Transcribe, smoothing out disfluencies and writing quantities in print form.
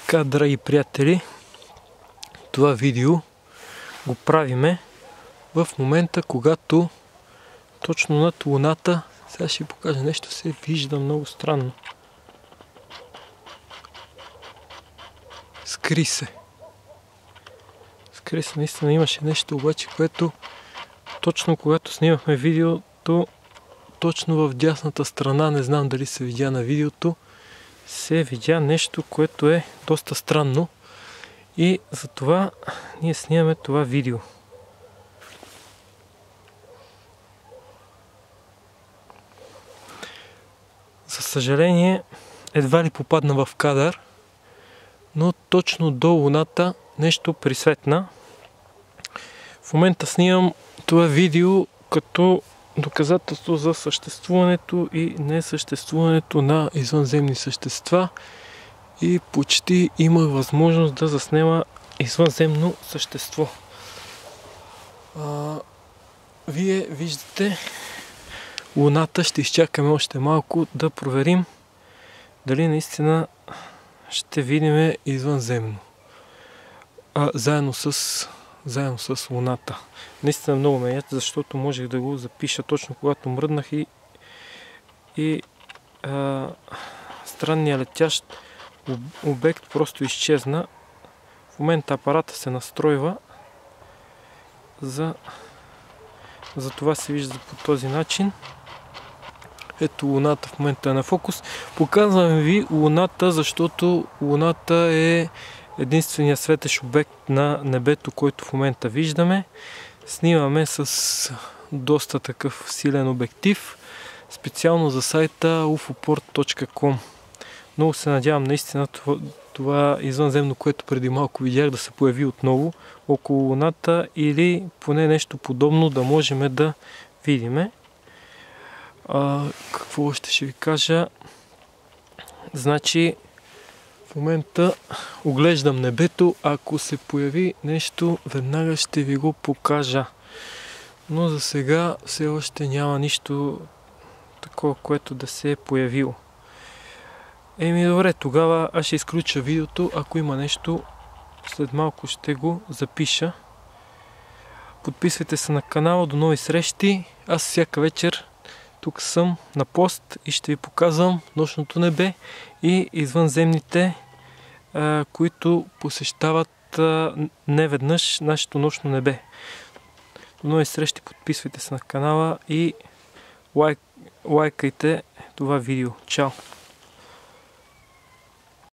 Така, драги приятели, това видео го правиме в момента, когато точно над Луната, сега ще ви покажа нещо, се вижда много странно. Скри се, наистина имаше нещо, обаче, което точно когато снимахме видеото, точно в дясната страна, не знам дали се видя на видеото, се видя нещо, което е доста странно и затова ние снимаме това видео. За съжаление, едва ли попадна в кадър, но точно до Луната нещо присветна. В момента снимам това видео като доказателство за съществуването и несъществуването на извънземни същества и почти имах възможност да заснема извънземно същество. Вие виждате Луната, ще изчакаме още малко да проверим дали наистина ще видим извънземно. Заедно с Луната. Наистина много ме яд, защото можех да го запиша точно когато мръднах и странният летящ обект просто изчезна. В момента апарата се настройва, за това се вижда по този начин. Ето Луната в момента е на фокус. Показвам ви Луната, защото Луната е единственият светещ обект на небето, който в момента виждаме. Снимаме с доста такъв силен обектив, специално за сайта ufoport.com. Много се надявам наистина това извънземно, което преди малко видях, да се появи отново около Луната или поне нещо подобно да можем да видиме. Какво още ще ви кажа? Значи в момента оглеждам небето, ако се появи нещо, веднага ще ви го покажа. Но за сега все още няма нищо такова, което да се е появило. Добре, тогава аз ще изключа видеото, ако има нещо, след малко ще го запиша. Подписвайте се на канала, до нови срещи. Аз всяка вечер тук съм на пост и ще ви показвам нощното небе и извънземните, които посещават неведнъж нашето нощно небе. До нови срещи, подписвайте се на канала и лайкайте това видео. Чао!